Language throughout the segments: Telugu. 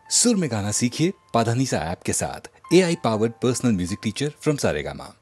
सुर में गाना सीखिए पाधानीसा ऐप के साथ। AI powered personal music teacher from Saregama.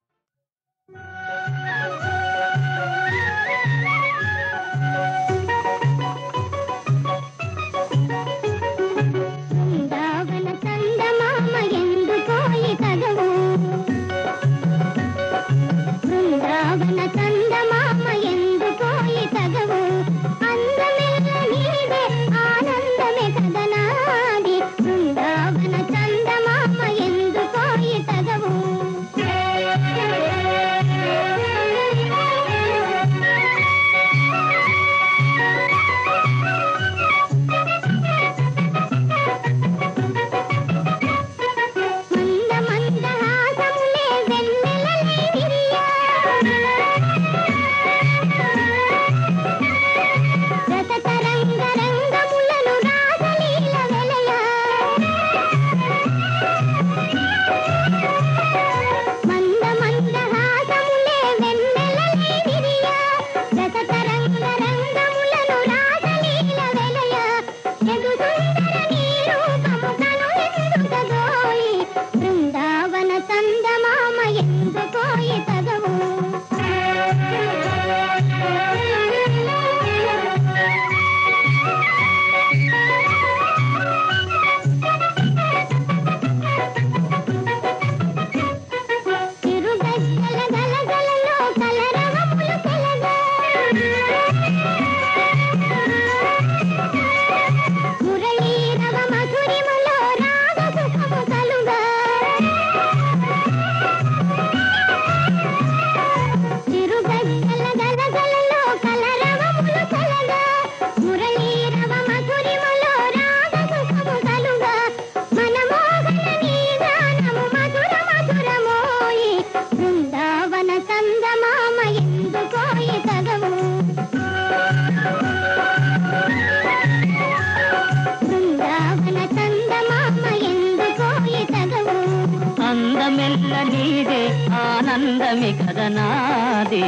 ఆనందమే కదా నాది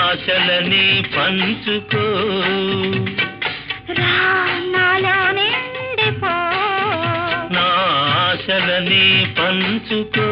ఆశలని పంచుకో నాలో నిండిపో నా ఆశలని పంచుకో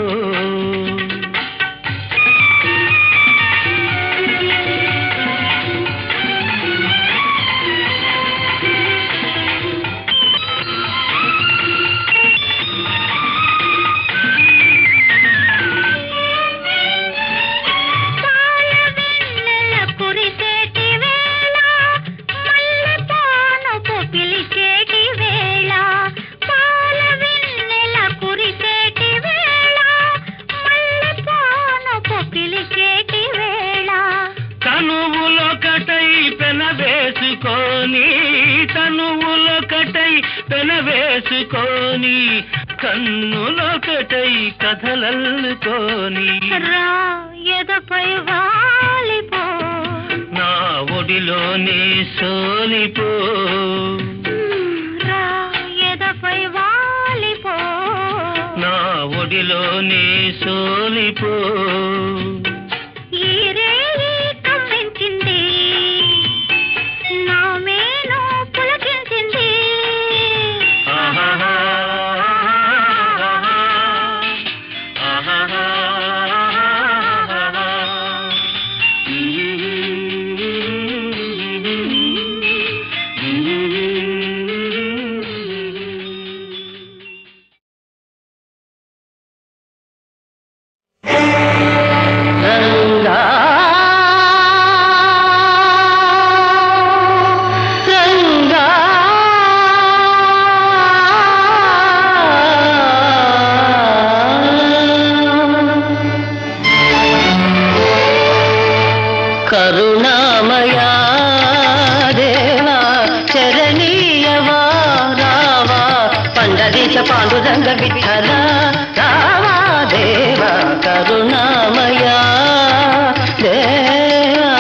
తనువులొకటై పెనవేసుకొని కన్నులొకటై కథలల్లుకొని ఎదపై వాలిపో నా ఒడిలోనే సోలిపో ఎదపై వాలిపో నా ఒడిలోనే సోలిపో కరుణామయా దేవా చరణీయవా రావా పండరీశ పాండురంగ విఠల రావా దేవా కరుణామయా దేవా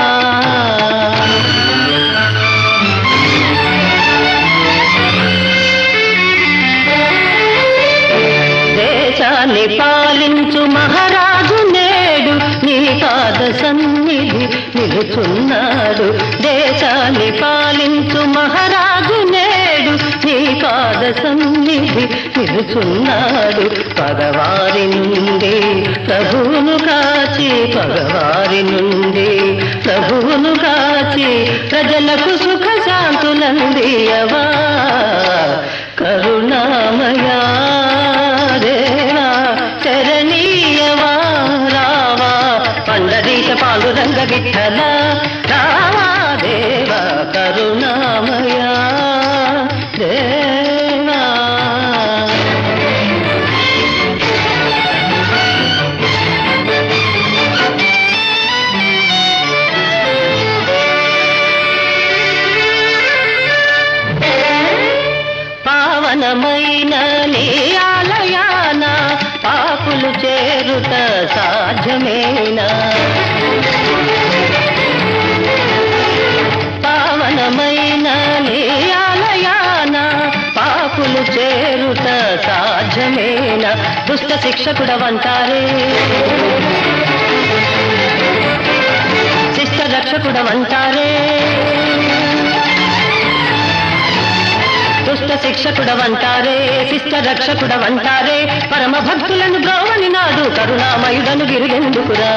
దేశాన్ని పాలించు మహారాజు నేడు నీ పాద సన్నిధి నిలుచున్నాడు దేశాన్ని పాలించు మహారాజు నేడు నీ పాద సన్నిధి నిలుచున్నాడు పగవారి నుండి ప్రభువును కాచి పగవారి నుండి ప్రభువును కాచి ప్రజలకు సుఖ శాంతులందియవా కరుణామయా దేవా చరణీయవా రావా పండరీశ పాండురంగ విఠల రావా దేవా కరుణామయా దేవా పావనమైన నీ ఆలయాన పాపులు చేరుట సాధ్యమేనా పావనమైన నీ ఆలయాన పాపులు చేరుట సాధ్యమేనా దుష్ట శిక్షకుడవంటారే శిష్ట రక్షకుడవంటారే దుష్ట శిక్షకుడవంటారే శిష్ట రక్షకుడవంటారే పరమ భక్తులను బ్రోవని నాడు కరుణామయుడను గిరిగెందుకురా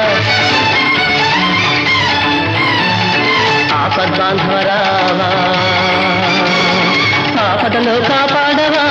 ఆపద్బాంధవరావా ఆపదలో కాపాడవా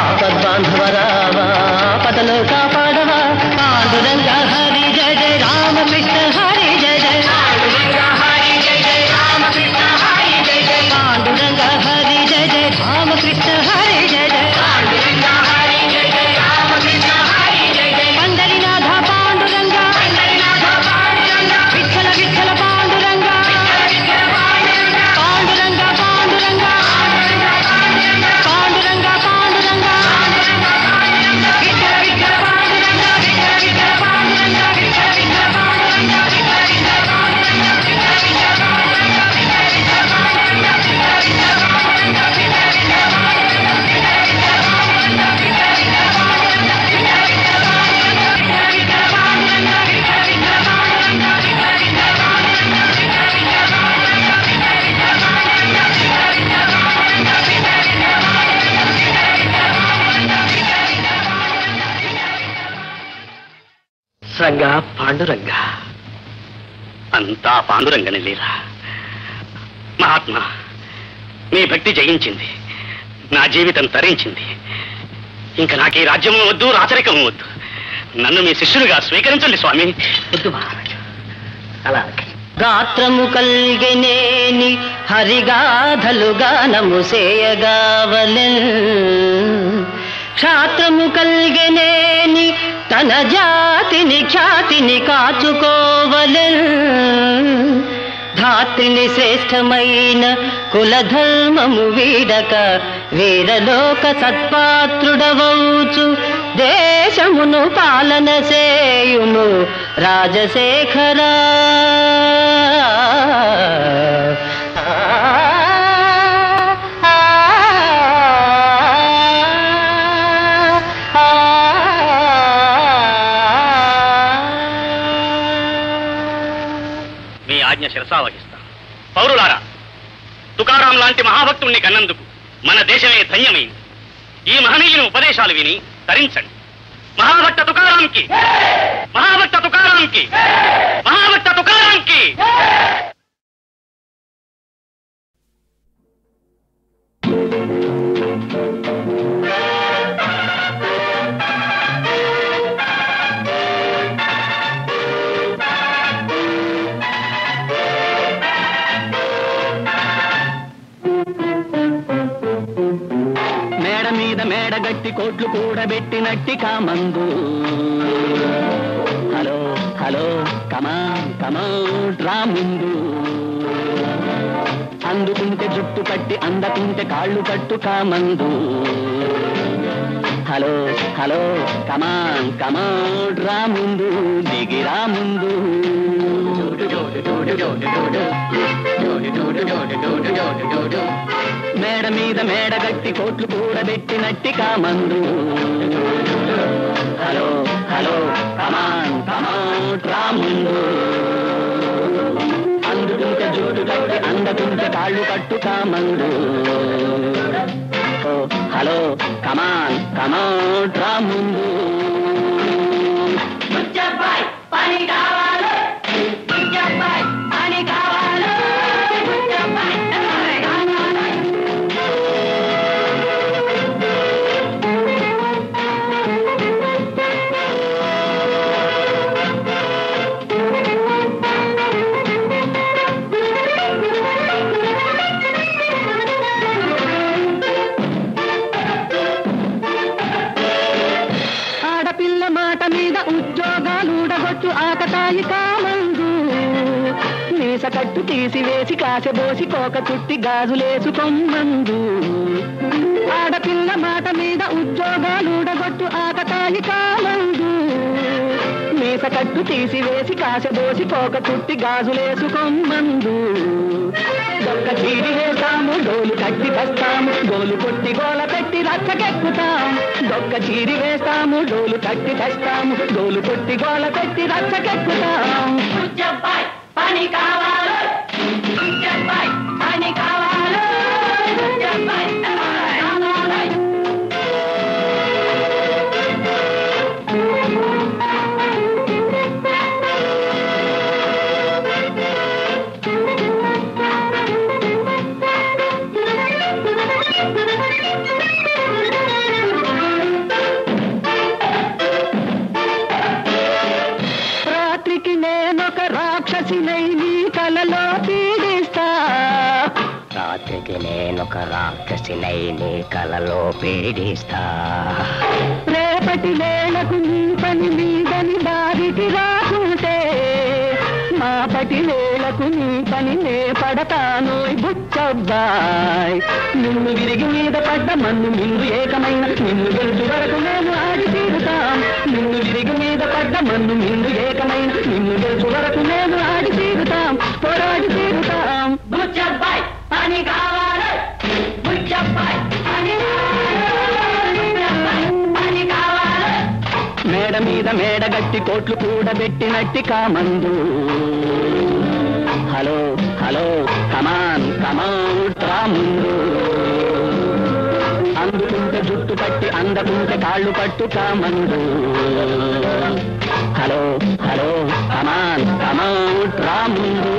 ఆపద్బాంధవరావా ఆపదలో కాపాడవా పాండురంగ హరి జయ జయ రామకృష్ణ హరి జయ జయ పాండురంగ హరి జయ జయ రామకృష్ణ హరి జయ జయ పాండురంగ హరి జయ జయ రామకృష్ణ హరి జయ జయ పాండురంగ హరి జయ జయ రామకృష్ణ హరి జయ జయ పండరినాథ పాండురంగ పండరినాథ పాండురంగ విఠల విఠల పాండురంగ విఠల విఠల పాండురంగ పాండురంగ పాండురంగ పాండురంగా పాండురంగా, అంతా పాండురంగని లీలా. మహాత్మా, మీ భక్తి జయించింది, నా జీవితం తరించింది. ఇంకా నాకు ఈ రాజ్యము వద్దు, రాచరికము వద్దు. నన్ను మీ శిష్యులుగా స్వీకరించండి స్వామి. వద్దు మహారాజు, అలా గాత్రము కల్గెనేని హరిగాధలు గానము సేయగావలెన్, క్షాత్రము కల్గెనేని తన జాతిని ఖ్యాతిని కాచుకోవలెన్, ధాత్రిని శ్రేష్టమైన కులధర్మము వీడక వీరలోక సత్పాత్రుడవౌచు దేశమును పాలన సేయుము రాజశేఖరా. మీ ఆజ్ఞ శిరసావహిస్తాం. పౌరులారా, తుకారాం లాంటి మహాభక్తుణ్ణి కన్నందుకు మన దేశమే ధన్యమైంది. ఈ మహనీయుని ఉపదేశాలు విని తరించండి. మహాభక్త తుకారాంకి, మహాభక్త తుకారాంకి, మహాభక్త తుకారాంకి. మేడ మీద మేడగట్టి కోట్లు కూడబెట్టినట్టి కామందు. హలో హలో కమాన్ కమాన్ రా ముందు. అందుకుంటే జుట్టు కట్టి అందకుంటే కాళ్ళు కట్టు కామందు. హలో హలో కమాన్ కమాన్ రా ముందు, దిగిరా ముందు. మేడ మీద మేడగట్టి కోట్లు కూడబెట్టినట్టి కామందు. హలో హలో కమాన్ కమాన్ రా ముందు. అందుకుంటే జోడు కట్టి అందకుంటే కాళ్ళు కట్టు కామందు. హలో కమాన్ కమాన్ రా ముందు. పని కావాలి, పని కావాలి. ఆడపిల్ల మాట మీద ఉద్యోగాలుడగొట్టు ఆకతాయి కామందు. మీస కట్టు తీసివేసి కాసెబోసి కోక చుట్టి గాజులేసుకొమ్మందు. ఆడపిల్ల మాట మీద ఉద్యోగాలుడగొట్టు ఆకతాయి కామందు. మీస కట్టు తీసివేసి కాసెబోసి కోక చుట్టి గాజులేసుకొమ్మందు. దొక్క చీరి వేస్తాము, డోలు కట్టి తెస్తాము, గోలు కొట్టి గోల పెట్టి రచ్చకెక్కుతాం. దొక్క చీరి వేస్తాము, డోలు కట్టి తెస్తాము, డోలు కొట్టి గోల పెట్టి రచ్చకెక్కుతాం. పని కావాలి, పని కావాలి. రాత్రికి నేనొక రాక్షసినై నీ కలలో పీడిస్తా. రాత్రికి నేనొక రాక్షసినై నీ కలలో పీడిస్తా. రేపటి వేళకు నీ పని మీదని దారికి రాకుంటే, మాపటి వేళకు నీ పని నే పడతాను బుచ్చబ్బాయ్. నిన్ను విరిగి మీద పడ్డ మన్ను నిన్ను ఏకమైన, నిన్ను గెలుచు వరకు నేను ఆడి తీరుతాం. నిన్ను విరిగి మీద పడ్డ మన్ను నిన్ను ఏకమైన, నిన్ను గెలుచు వరకు నేను ఆడి తీరుతాం, పోరాడి తీరుతాం. బుచ్చబ్బాయ్ పని కావాలి, బుచ్చబ్బాయ్ పని కావాలి. మేడ మీద మేడగట్టి కోట్లు కూడబెట్టినట్టి కామందు. హలో హలో కమాన్ కమాన్ రా ముందు. అందుకుంటే జుట్టు కట్టి అందకుంటే కాళ్ళు పట్టు కామందు. హలో హలో కమాన్ కమాన్ రాముందు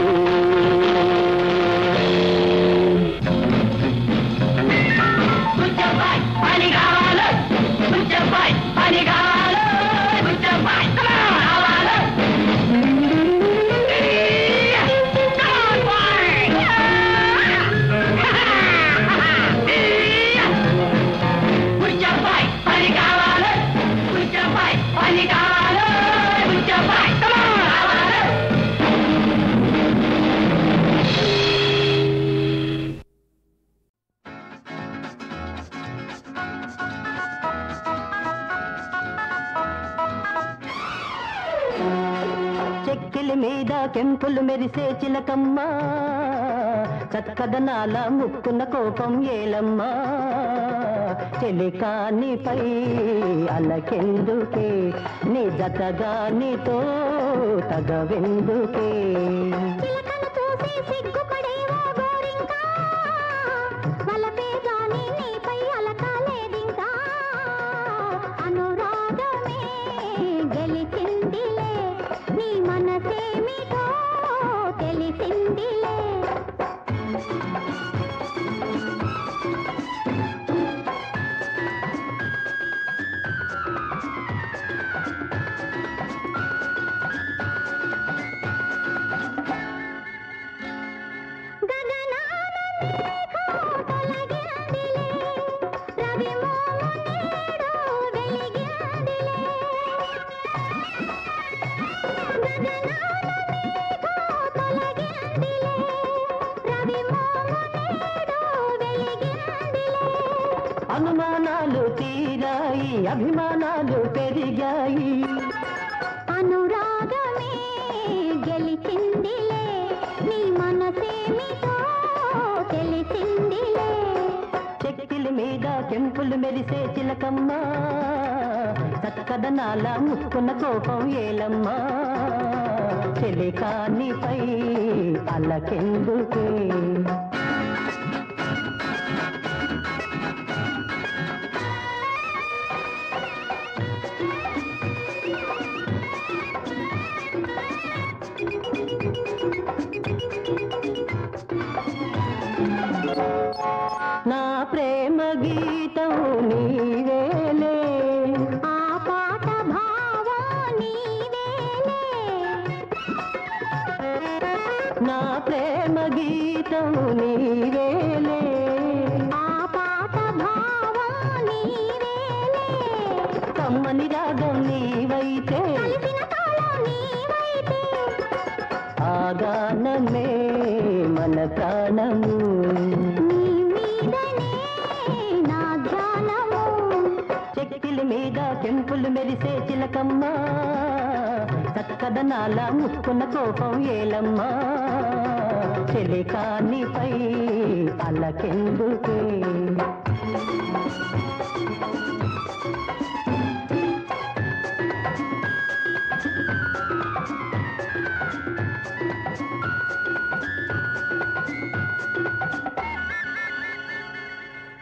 చెక్కిలి మీద కెంపులు మెరిసే చిలకమ్మ చక్కదనాల ముక్కున్న కోపం ఏలమ్మా చెలికానిపై అలకెందుకే నీ జతగా నీతో తగవెందుకే అనుమానాలు తీరాయి అభిమానాలు పెరిగాయి అనురాగమే గెలిచిందిలే నీ మనసేమిటో తెలిసిందిలే చెక్కిలి మీద కెంపులు మెరిసే చిలకమ్మ చక్కదనాల ముక్కున్న కోపం ఏలమ్మా చెలికానిపై అలకెందుకే నా ప్రేమ గీతం నీవేలే ఆ పాట భావం నీవేలే నా ప్రేమ గీతం నీవేలే ఆ పాట భావం నీవేలే కమ్మని రాగం నీవైతే కలిసిన తాళం నీవైతే ఆ గానమే మన ప్రాణము నీ మీదనే నా ధ్యానము చెక్కిలి మీద కెంపులు మెరిసే చిలకమ్మ చక్కదనాల ముక్కున్న కోపం ఏలమ్మా చెలికానిపై అలకెందుకే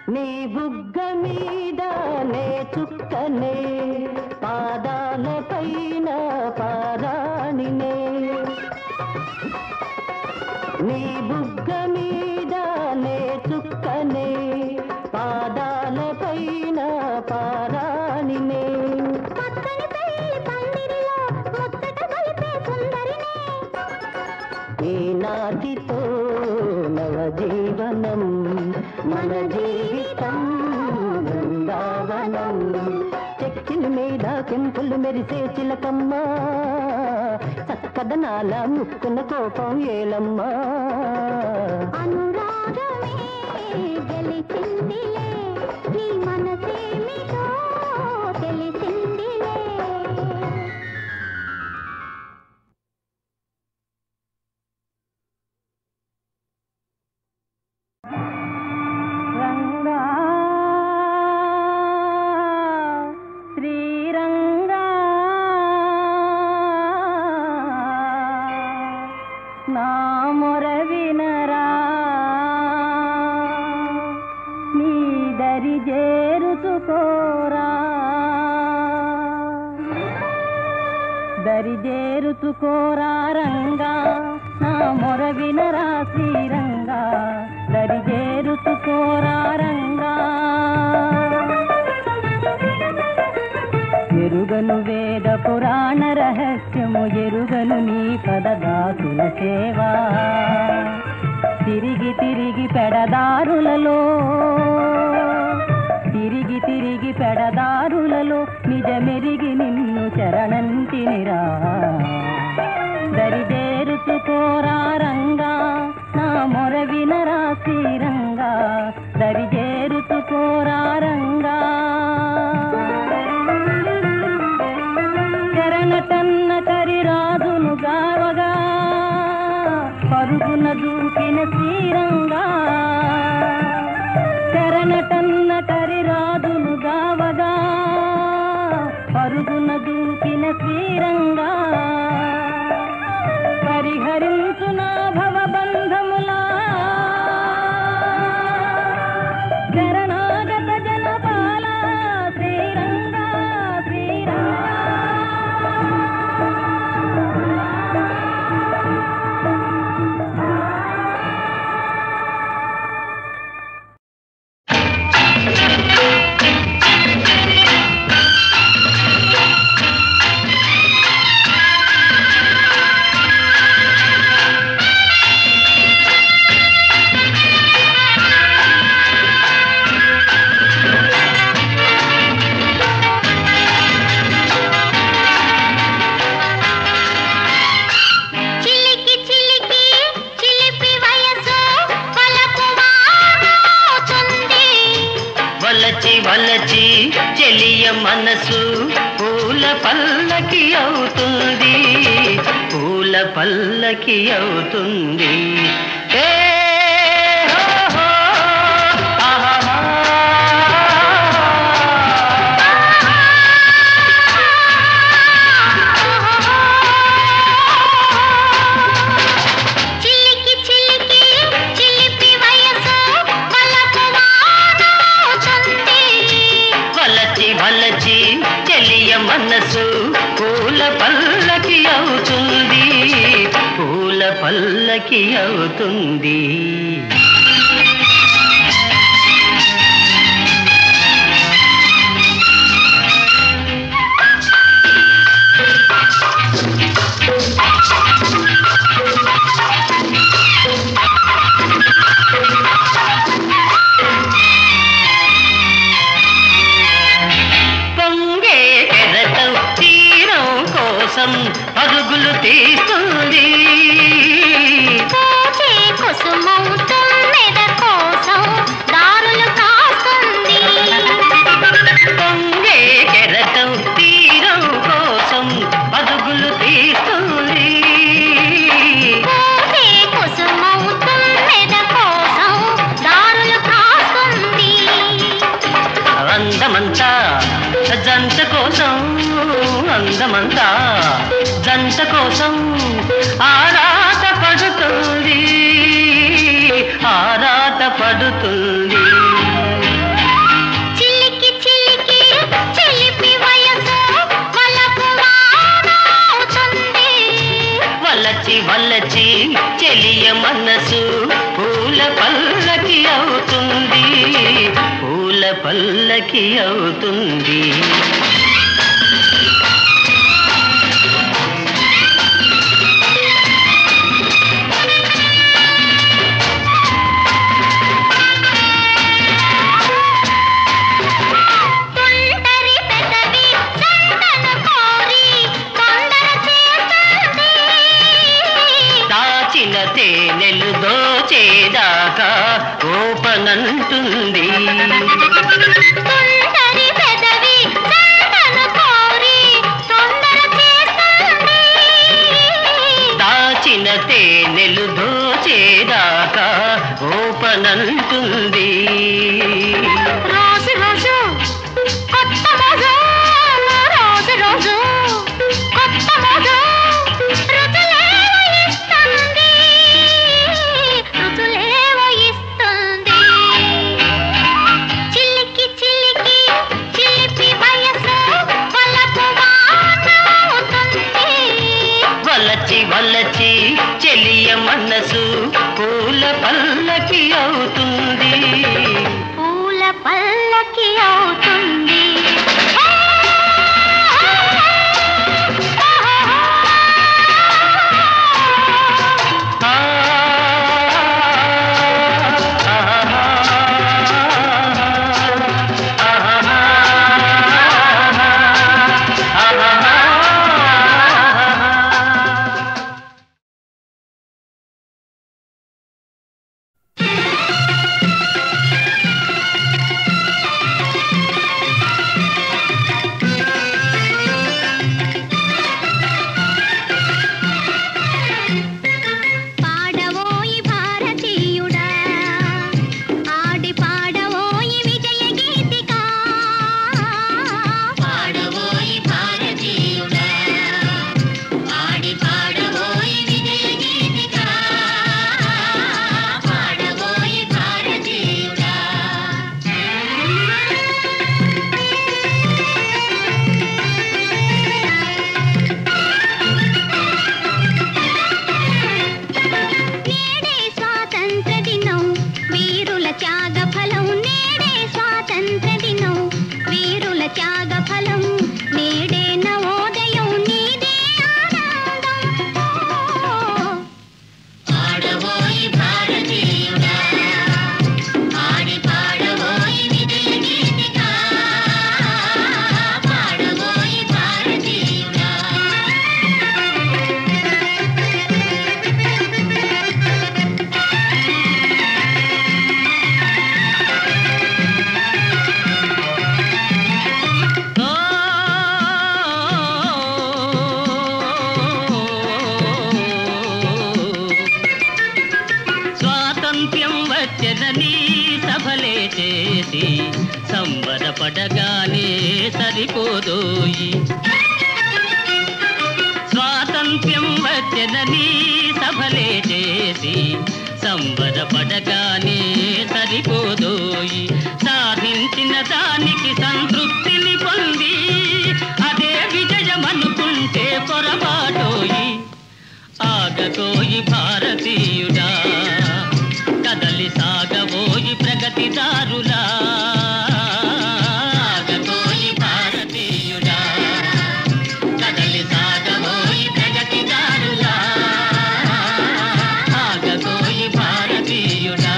నీ బుగ్గ మీద నే చుక్కనే పాదాల పైన పారాణినే నీ బుగ్గ మీద నే చుక్కనే పాదాల పైన పారాణినే పక్కని పెళ్లి పందిరిలో ముచ్చట కలిపే సుందరినే ఈనాటితో నవజీవనం మన జీవితం బృందావనం చెక్కిలి మీద కెంపులు మెరిసే చిలకమ్మ చక్కదనాల ముక్కున్న కోపం ఏలమ్మా అనురాగమే గెలిచిందిలే నీ మనసేమిటో తెలిసిందిలే రంగా శ్రీరంగా నా మొర వినరా నీ దరి చేరుచుకోరా దరిజేరుతుకోరారంగా నా మొర వినరా శ్రీరంగా దరిజేరుతుకోరారంగా ఎరుగను వేద పురాణ రహస్యము ఎరుగను నీ పదదాసుల సేవా తిరిగి తిరిగి పెడదారులలో తిరిగి తిరిగి పెడదారులలో నిజమెరిగి నిన్ను చరణంతినిరా దరిజేరుతుకోరారంగా నా మొర వినరా శ్రీరంగా దరిజేరుతుకోరారంగా చరణటన్న కరిరాజును గావగా పరుగున దూకిన శ్రీరంగా చరణటన్న కరిరాజును గావగా పరుగున దూకిన శ్రీరంగా పరిహరించు నా భవబంధములా శరణాగత జనపాల శ్రీరంగా శ్రీరంగా వలచి చెలియ మనసు పూల పల్లకి అవుతుంది పూల పల్లకి అవుతుంది ఏ హో ఆహా వలచి చెలియ మనసు పూల పల్లకి అవుతుంది పూల పల్లకి అవుతుంది పరుగులు తీస్తుంది కుసుమం తుమ్మెద కోసం దారులు కాస్తుంది పొంగే కెరటం తీరం కోసం పరుగులు తీస్తుంది కుసుమం తుమ్మెద కోసం దారులు కాస్తుంది అందమంతా జంట కోసం అందమంతా జంట కోసం ఆరాట పడుతుంది ఆరాట పడుతుంది చిలికి చిలికి చిలిపి వయసు వలపు వానవుతుంది వలచి వలచి చెలియ మనసు పూల పల్లకి అవుతుంది పూల పల్లకి అవుతుంది తేనెలు దోచేదాకా ఓపనంటుంది దాచిన తేనెలు దోచేదాకా ఓపనంటుంది రోజు రోజు కొత్త రోజు రోజు రోజు కొత్త రోజు రుచులేవో ఇస్తుంది చిలికి చిలికి చిలిపి వయసు వలపు వానవుతుంది చెలియ మనసు పూల పల్లకి అవుతుంది, పూల పల్లకి అవుతుంది. సంబరపడగానే సరిపోదోయి, స్వాతంత్ర్యం వచ్చెనని సభలే చేసి సంబరపడగానే సరిపోదోయి. సాధించిన దానికి సంతృప్తిని పొంది అదే విజయమనుకుంటే పొరపాటోయి. ఆగకోయి భారతీయుడా, కదలి సాగబోయి ప్రగతిదారులా. ఆగకోయి భారతీయుడా, కదలి సాగబోయి ప్రగతిదారులా. ఆగకోయి భారతీయుడా.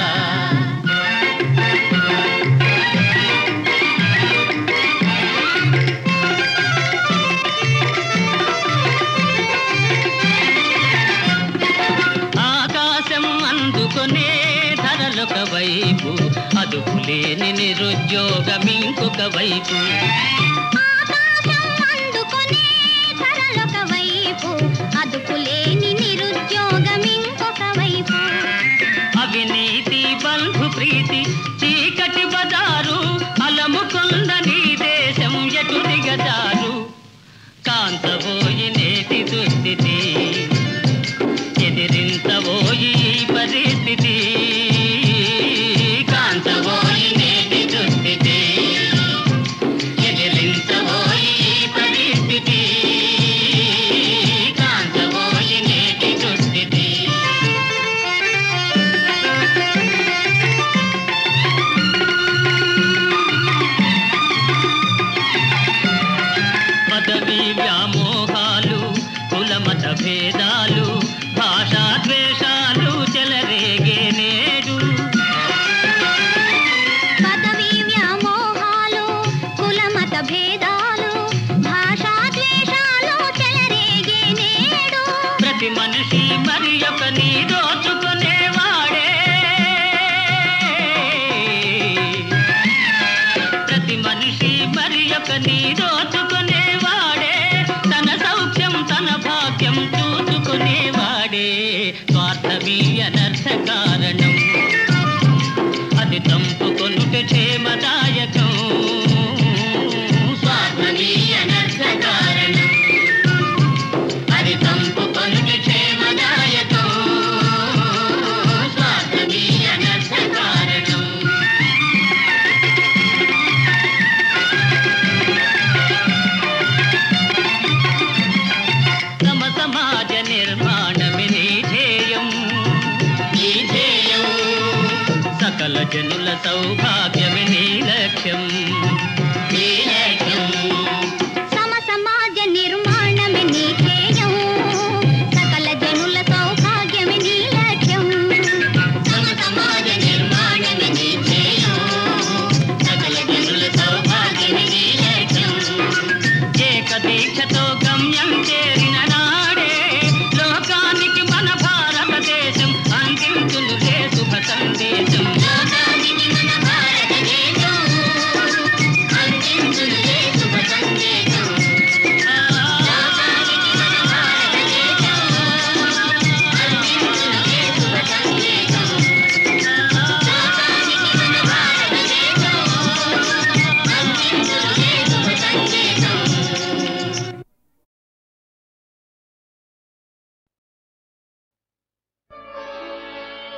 ధరలొక వైపు, అదుపులేని నిరుద్యోగం ఇంకొక వైపు. ఆకాశం అందుకునే ధరలొక వైపు, అదుపులేని నిరుద్యోగం ఇంకొక వైపు. అవినీతి బంధు ప్రీతి చీకటి బజారు, అలముకొంద నీ దేశం ఎటు దిగజారు. కాంతబోయి నేటి దుస్థితి, ఎదిరించబోయి పరిస్థితి. కాంతబోయి నేటి దుస్థితి, ఎదిరించబోయి పరిస్థితి. కాంతబోయి నేటి దుస్థితి. పదవీ వ్యామోహాలు, కులమత భేదాలు, భాషా ద్వేషాలు చెలరేగే నేడు. పదవీ వ్యామోహాలు, కులమత భేదాలు, భాషా ద్వేషాలు చెలరేగే నేడు. ప్రతి మనిషి మరి ఒకని దోచుకునేవాడే, ప్రతి మనిషి మరి ఒకని దోచుకునేవాడే. తన సౌఖ్యం తన భాగ్యం చూసుకునేవాడే. స్వార్థమీ అనర్థ కారణం, అది తంపుకొనుట క్షేమదాయకం. స్వార్థమీ అనర్థ కారణం, అది తంపుకొనుట క్షేమదాయకం. స్వార్థమీ అనర్థ కారణం. తమ సమాజ నిర్మాణమే నీ ధ్యేయం, సకల జనుల సౌభాగ్యమే నీ లక్ష్యం నీ లక్ష్యం సమ సమాజ నిర్మాణమే నీ ధ్యేయం సకల జనుల సౌభాగ్యమే నీ లక్ష్యం సమ సమాజ నిర్మాణమే నీ ధ్యేయం సకల జనుల సౌభాగ్యమే నీ లక్ష్యం ఏక దీక్షతో గమ్యం చేరిన నాడే లోకానికి మన భారతదేశం అందించునులే శుభ సందేశం లోకానికి మన భారతదేశం అందించునులే శుభ సందేశం లోకానికి మన భారతదేశం అందించునులే శుభ సందేశం లోకానికి మన భారతదేశం అందించునులే శుభ సందేశం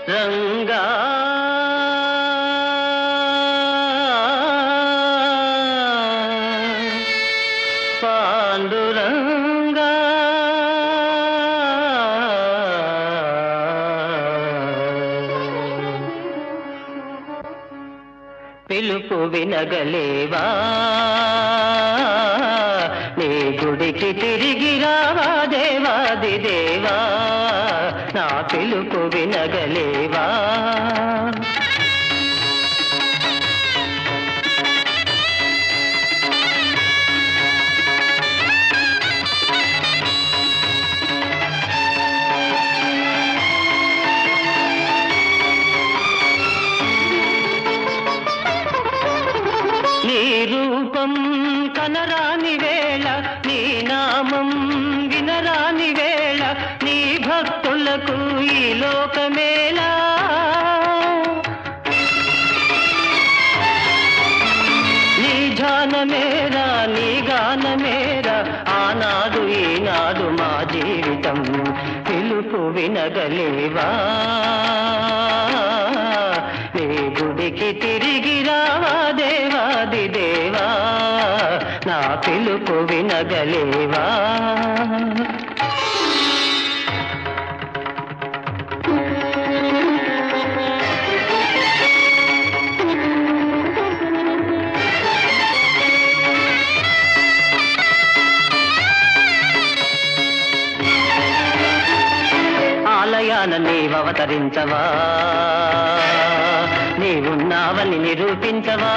రంగా పాండురంగా పిలుపు వినగలేవా నీ గుడికి తిరిగి రావా దేవాది దేవా నా పిలుపు వినగలేవా నీ రూపం కనరాని వేళ నీ నామం వినరాని వేళ నీ భక్తులకు ఈ లోకమేలా నీ ధ్యానమేరా నీ గానమేరా ఆనాడు ఈనాడు మా జీవితం పిలుపు వినగలేవా నీ గుడికి తిరిగి రావా దేవాది దేవా నా పిలుపు వినగలేవా ఆలయాన నీవవతరించవా నీవున్నావని నిరూపించవా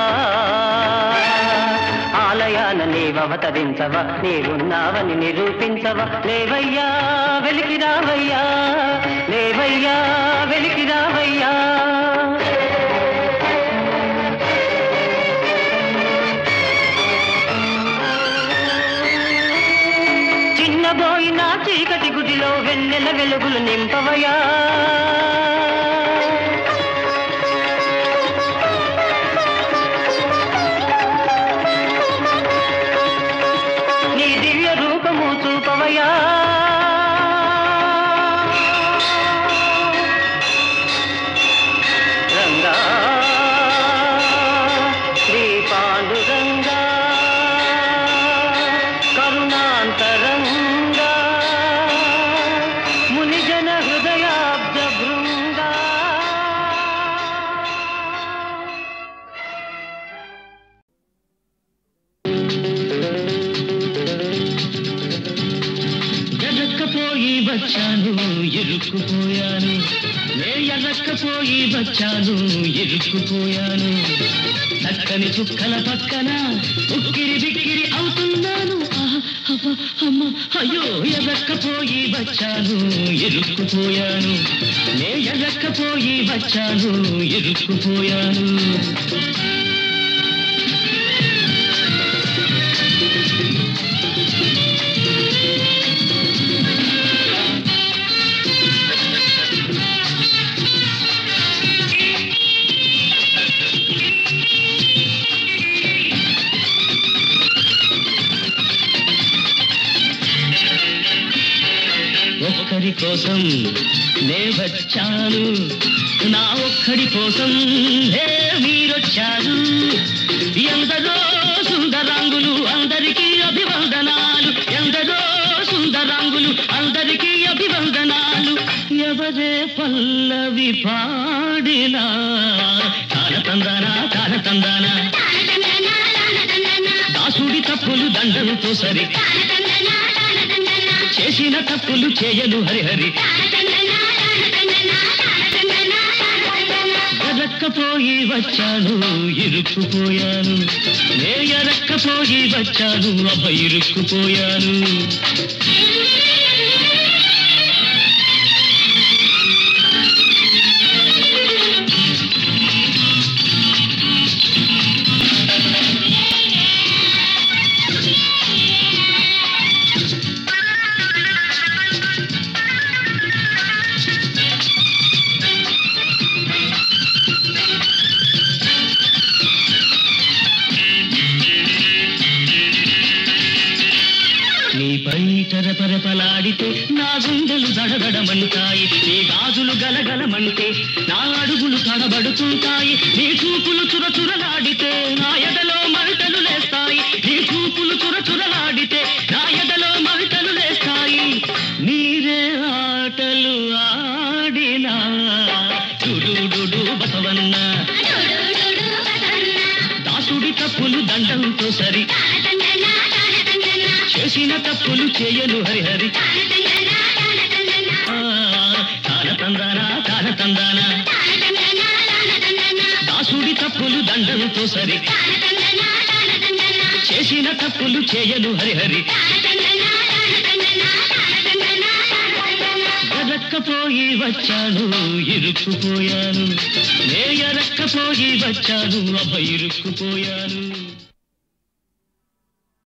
ఆలయాన నీవవతరించవా నీవున్నావని నిరూపించవా లేవయ్యా వెలికి రావయ్యా లేవయ్యా వెలికి రావయ్యా చిన్నబోయిన చీకటి గుడిలో వెన్నెల వెలుగులు నింపవయా నీ దివ్య రూపము చూపవయా రంగా శ్రీ పాండురంగా కరుణాంతరంగా మునిజన హృదయాబ్జ భృంగా ఎర్రక్కపోయి వచ్చాను ఇరుక్కుపోయాను నే ఎర్రక్కపోయి వచ్చాను ఇరుక్కుపోయాను చక్కని చుక్కల పక్కన ఉక్కిరి బిక్కిరి అవుతున్నాను అమ్మ అయ్యో ఎర్రక్కపోయి వచ్చాను ఇరుక్కుపోయాను నే ఎర్రక్కపోయి వచ్చాను ఇరుక్కుపోయాను ఒక్కరి కోసం నే వచ్చాను నా ఒక్కడి కోసం మీరొచ్చారు ఎందరో సుందరాంగులు అందరికీ అభివందనాలు ఎందరో సుందరాంగులు అందరికీ అభివందనాలు ఎవరు ఎవరే పల్లవి పాడినా తానతందానా తానతందానా దాసుడి తప్పులు దండంతో సరి చేసిన తప్పులు చేయను హరిహరి ఎరక్కపోయి వచ్చాను ఇరుక్కుపోయాను నే ఎరక్కపోయి వచ్చాను అబ్బ ఇరుక్కుపోయాను నీపై తరపరపలాడితే నా గుండెలు దడదడమంటాయి నీ గాజులు గలగలమంటే నా అడుగులు తడబడుతుంటాయి నీ చూపులు చురచురలాడితే నా ఎదలో మంటలు లేస్తాయి నీ చూపులు చురచురలాడితే నా ఎదలో మంటలు లేస్తాయి నీరే ఆటలు ఆడినా డుడు బసవన్న దాసుడి తప్పులు దండంతో సరి చేసిన తప్పులు చేయను హరిహరి తానతందానా తానతందానా దాసుడి తప్పులు దండంతో సరి చేసిన తప్పులు చేయను హరిహరి ఎరక్కపోయి వచ్చాను ఇరుక్కుపోయాను నే ఎరక్కపోయి వచ్చాను అబ్బ ఇరుక్కుపోయాను